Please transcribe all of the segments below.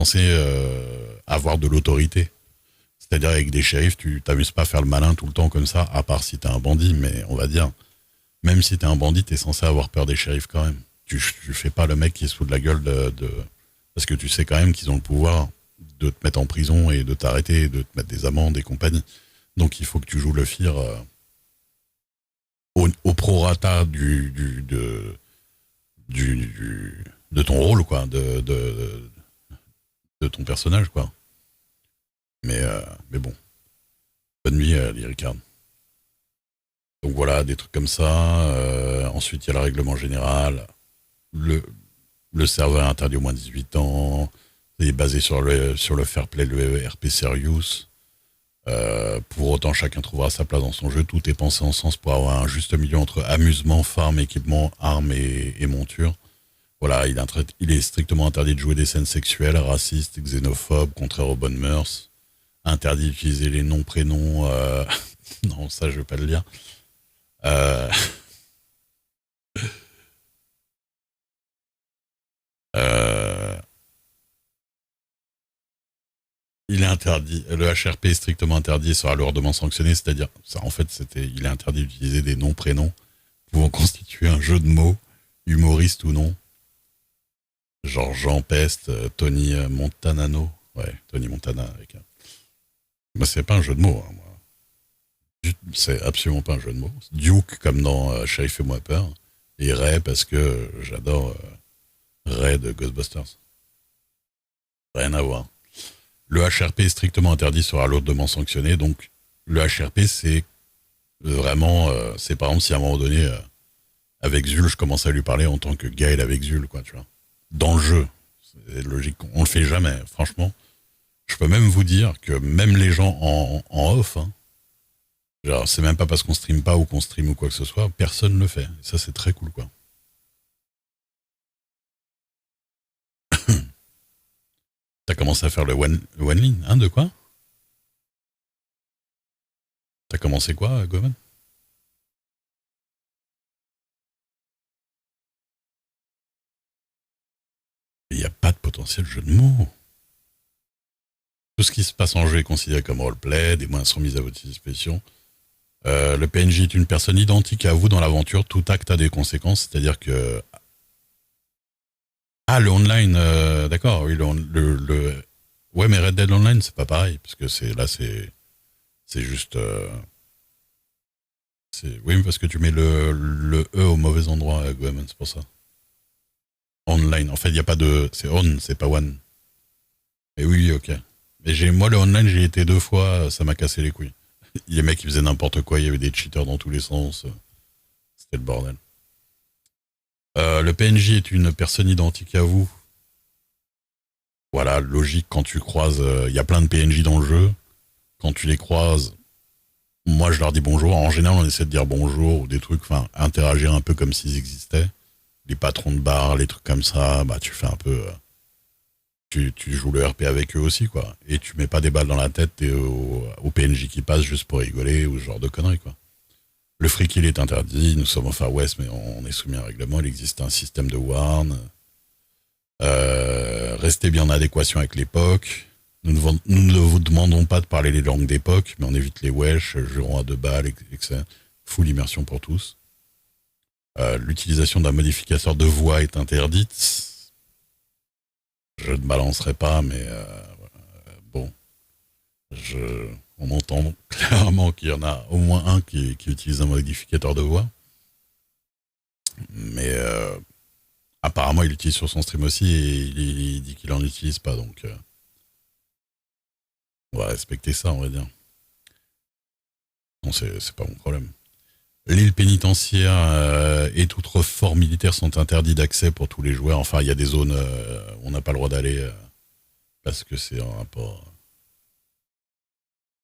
censé avoir de l'autorité. C'est-à-dire avec des shérifs, tu t'amuses pas à faire le malin tout le temps comme ça, à part si t'es un bandit, mais on va dire, même si t'es un bandit, t'es censé avoir peur des shérifs quand même. Tu fais pas le mec qui est sous de la gueule parce que tu sais quand même qu'ils ont le pouvoir de te mettre en prison et de t'arrêter, de te mettre des amendes et compagnie. Donc il faut que tu joues le fir au prorata de ton rôle, quoi, de ton personnage, quoi. Mais bon, bonne nuit, Lyrica. Donc voilà, des trucs comme ça. Ensuite, il y a le règlement général. Le, le serveur est interdit au moins de 18 ans. C'est basé sur le fair play, le RP Serious. Pour autant, chacun trouvera sa place dans son jeu. Tout est pensé en sens pour avoir un juste milieu entre amusement, farm, équipement, armes et monture. Voilà, il est strictement interdit de jouer des scènes sexuelles, racistes, xénophobes, contraires aux bonnes mœurs. Interdit d'utiliser les noms, prénoms. Non, ça, je vais pas le lire. Euh, euh, il est interdit. Le HRP est strictement interdit et sera lourdement sanctionné. C'est-à-dire, ça, en fait, il est interdit d'utiliser des noms, prénoms pouvant constituer un jeu de mots, humoriste ou non. Genre Jean Peste, Tony Montanano. Ouais, Tony Montana avec un. Moi, c'est pas un jeu de mots, hein, moi. C'est absolument pas un jeu de mots. Duke, comme dans Sheriff Fais-moi peur. Et Ray, parce que j'adore Ray de Ghostbusters. Rien à voir. Le HRP est strictement interdit, sera lourdement sanctionné. Donc, le HRP, c'est vraiment. C'est par exemple si à un moment donné, avec Zul, je commence à lui parler en tant que Gaël avec Zul, quoi, tu vois. Dans le jeu. C'est logique. On le fait jamais, franchement. Je peux même vous dire que même les gens en off, hein, genre, c'est même pas parce qu'on stream pas ou qu'on stream ou quoi que ce soit, personne le fait. Et ça, c'est très cool, quoi. T'as commencé à faire le one line, hein, de quoi? T'as commencé quoi, Goman? Il n'y a pas de potentiel jeu de mots. Tout ce qui se passe en jeu est considéré comme roleplay, des moyens sont mis à votre disposition. Le PNJ est une personne identique à vous dans l'aventure, tout acte a des conséquences, c'est-à-dire que... Ah, le online, d'accord, oui, Ouais, mais Red Dead Online, c'est pas pareil, parce que c'est juste... Oui, parce que tu mets le E au mauvais endroit, Goemon, c'est pour ça. Online, en fait, il n'y a pas de... C'est on, c'est pas one. Mais oui, ok. Mais moi, le online, j'y ai été 2 fois, ça m'a cassé les couilles. Les mecs, ils faisaient n'importe quoi, il y avait des cheaters dans tous les sens. C'était le bordel. Le PNJ est une personne identique à vous. Voilà, logique, quand tu croises... Il y a plein de PNJ dans le jeu. Quand tu les croises, moi, je leur dis bonjour. En général, on essaie de dire bonjour ou des trucs, enfin, interagir un peu comme s'ils existaient. Les patrons de bar, les trucs comme ça, bah, tu fais un peu... tu joues le RP avec eux aussi, quoi. Et tu mets pas des balles dans la tête au PNJ qui passe juste pour rigoler ou ce genre de conneries, quoi. Le free kill est interdit, nous sommes au Far West, mais on est soumis à un règlement, il existe un système de warn. Restez bien en adéquation avec l'époque. Nous ne vous demandons pas de parler les langues d'époque, mais on évite les wesh, jurons à 2 balles, etc. Full immersion pour tous. L'utilisation d'un modificateur de voix est interdite. Je ne balancerai pas, mais bon, on entend clairement qu'il y en a au moins un qui utilise un modificateur de voix. Mais apparemment, il l'utilise sur son stream aussi et il dit qu'il n'en utilise pas. Donc, on va respecter ça, on va dire. Non, c'est pas mon problème. L'île pénitentiaire et tout autre fort militaire sont interdits d'accès pour tous les joueurs. Enfin, il y a des zones où on n'a pas le droit d'aller parce que c'est en rapport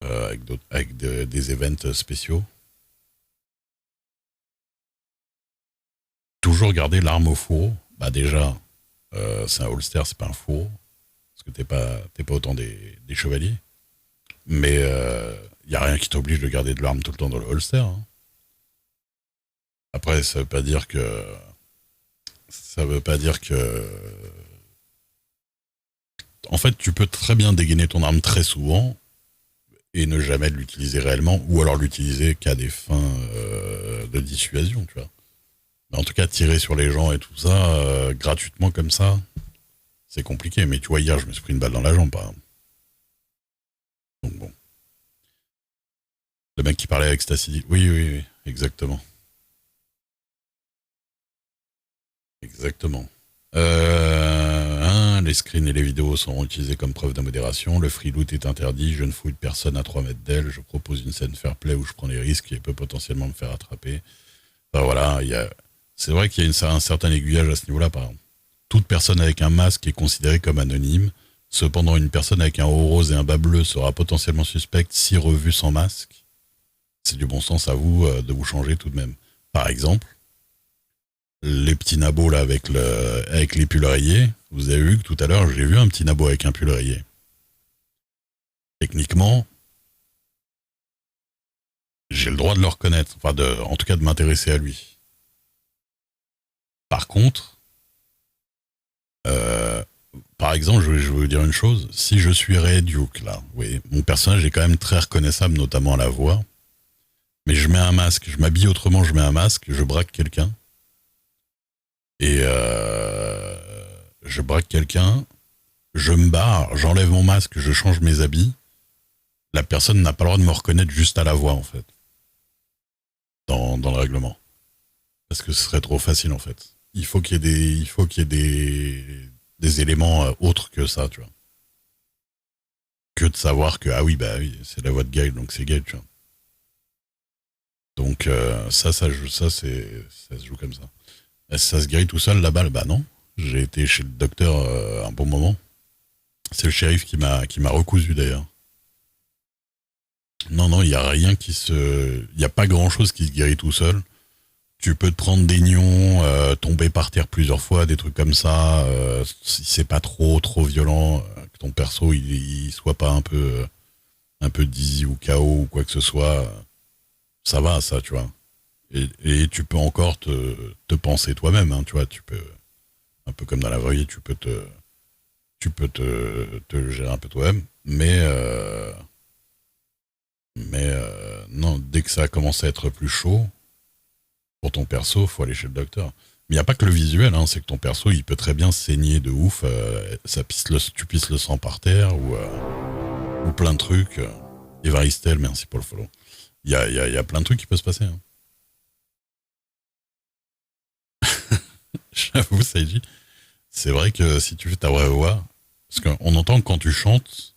avec des events spéciaux. Toujours garder l'arme au fourreau. Bah déjà, c'est un holster, c'est pas un fourreau. Parce que t'es pas autant des chevaliers. Mais il n'y a rien qui t'oblige de garder de l'arme tout le temps dans le holster, hein. Après, ça veut pas dire que En fait, tu peux très bien dégainer ton arme très souvent et ne jamais l'utiliser réellement, ou alors l'utiliser qu'à des fins de dissuasion, tu vois. Mais en tout cas, tirer sur les gens et tout ça, gratuitement comme ça, c'est compliqué. Mais tu vois, hier, je me suis pris une balle dans la jambe, par exemple. Donc bon. Le mec qui parlait avec Stacy, oui, oui, oui, exactement. Exactement. Les screens et les vidéos seront utilisés comme preuve de modération. Le free loot est interdit. Je ne fouille personne à 3 mètres d'elle. Je propose une scène fair play où je prends les risques et peut potentiellement me faire attraper. Enfin, voilà, c'est vrai qu'il y a un certain aiguillage à ce niveau-là, par exemple. Toute personne avec un masque est considérée comme anonyme. Cependant, une personne avec un haut rose et un bas bleu sera potentiellement suspecte si revue sans masque. C'est du bon sens à vous de vous changer tout de même. Par exemple, les petits nabots là avec les pulls rayés. Vous avez vu que tout à l'heure, j'ai vu un petit nabot avec un pull rayé. Techniquement, j'ai le droit de le reconnaître, enfin en tout cas de m'intéresser à lui. Par contre, euh, par exemple, je vais vous dire une chose. Si je suis Ray Duke là, oui, mon personnage est quand même très reconnaissable, notamment à la voix. Mais je mets un masque, je m'habille autrement, je mets un masque, je braque quelqu'un. Et je braque quelqu'un, je me barre, j'enlève mon masque, je change mes habits. La personne n'a pas le droit de me reconnaître juste à la voix, en fait, dans le règlement. Parce que ce serait trop facile, en fait. Il faut qu'il y ait des éléments autres que ça, tu vois. Que de savoir que, ah oui, bah oui, c'est la voix de Gaël, donc c'est Gaël, tu vois. Donc, ça se joue comme ça. Est-ce que ça se guérit tout seul, la balle? Bah non. J'ai été chez le docteur un bon moment. C'est le shérif qui m'a recousu, d'ailleurs. Non, non, il n'y a rien qui se. Il n'y a pas grand chose qui se guérit tout seul. Tu peux te prendre des nions, tomber par terre plusieurs fois, des trucs comme ça. Si c'est pas trop violent, que ton perso il soit pas un peu dizzy ou KO ou quoi que ce soit, ça va, ça, tu vois. Et tu peux encore te penser toi-même, hein, tu vois. Tu peux, un peu comme dans la vraie vie, tu peux te gérer un peu toi-même. Mais non, dès que ça commence à être plus chaud, pour ton perso, faut aller chez le docteur. Mais il n'y a pas que le visuel, hein, c'est que ton perso, il peut très bien saigner de ouf, tu pisses le sang par terre, ou plein de trucs. Evaristel, merci pour le follow. Il y a plein de trucs qui peuvent se passer. Hein. J'avoue, Saïji, c'est vrai que si tu fais ta vraie voix, parce qu'on entend que quand tu chantes,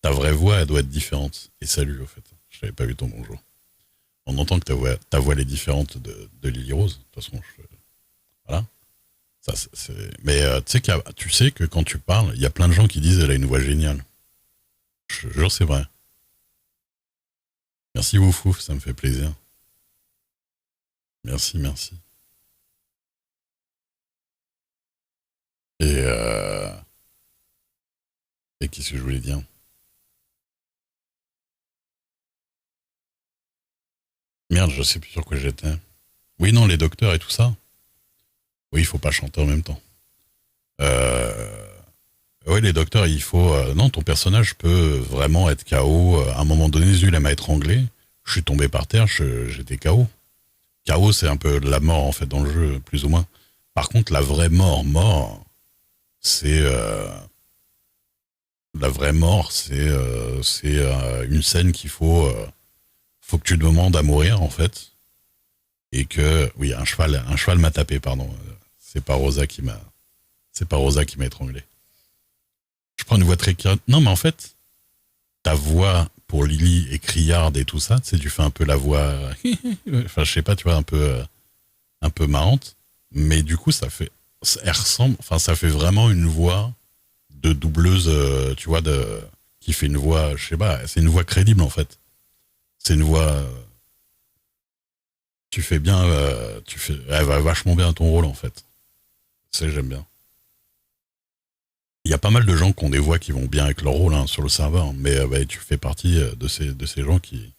ta vraie voix, elle doit être différente. Et salut, au fait. Je n'avais pas vu ton bonjour. On entend que ta voix elle est différente de Lily Rose. De toute façon, voilà. Ça, Mais tu sais que quand tu parles, il y a plein de gens qui disent qu'elle a une voix géniale. Je te jure, c'est vrai. Merci, Woufou, ça me fait plaisir. Merci, merci. Et, euh, et qu'est-ce que je voulais dire? Merde, je sais plus sur quoi j'étais. Oui, non, les docteurs et tout ça. Oui, il faut pas chanter en même temps. Euh, oui, les docteurs, il faut. Non, ton personnage peut vraiment être KO. À un moment donné, Zul, elle m'a étranglé. Je suis tombé par terre, j'étais KO. KO, c'est un peu la mort, en fait, dans le jeu, plus ou moins. Par contre, la vraie mort, c'est. La vraie mort, c'est une scène faut que tu demandes à mourir, en fait. Et que. Oui, un cheval m'a tapé, pardon. C'est pas Rosa qui m'a. C'est pas Rosa qui m'a étranglé. Je prends une voix très calme. Non, mais en fait, ta voix pour Lily et criarde et tout ça, tu sais, tu fais un peu la voix, enfin, je sais pas, tu vois, un peu marrante. Mais du coup, elle ressemble, enfin, ça fait vraiment une voix de doubleuse, tu vois, qui fait une voix, je sais pas, c'est une voix crédible, en fait. C'est une voix, tu fais bien, elle va vachement bien à ton rôle, en fait. C'est, j'aime bien. Il y a pas mal de gens qui ont des voix qui vont bien avec leur rôle hein, sur le serveur, mais bah, tu fais partie de ces gens qui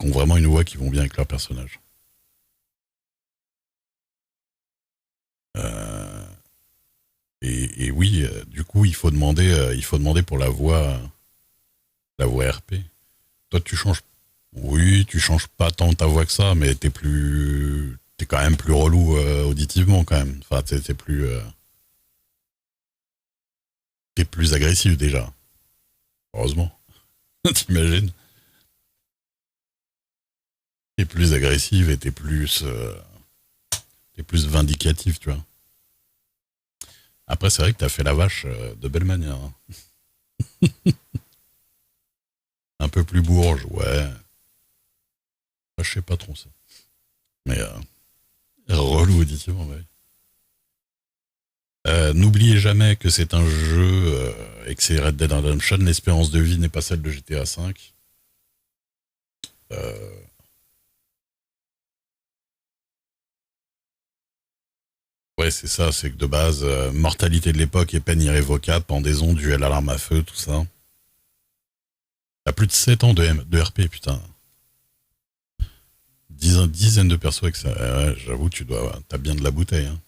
ont vraiment une voix qui vont bien avec leur personnage. Euh, Et oui, du coup, il faut demander pour la voix RP. Toi, tu changes. Oui, tu changes pas tant ta voix que ça, mais t'es quand même plus relou auditivement quand même. Enfin, t'es plus agressif déjà. Heureusement. T'imagines? T'es plus agressif et t'es plus vindicatif, tu vois. Après, c'est vrai que t'as fait la vache de belle manière, hein. Un peu plus bourge, ouais. Je sais pas trop ça. Mais relou auditivement, ouais. N'oubliez jamais que c'est un jeu et que c'est Red Dead Redemption. L'espérance de vie n'est pas celle de GTA V. Euh, ouais, c'est ça. C'est que de base, mortalité de l'époque et peine irrévocable, pendaison, duel à l'arme à feu, tout ça. T'as plus de 7 ans de RP, putain. Dizaines de persos avec ça. Ouais, j'avoue, t'as bien de la bouteille, hein.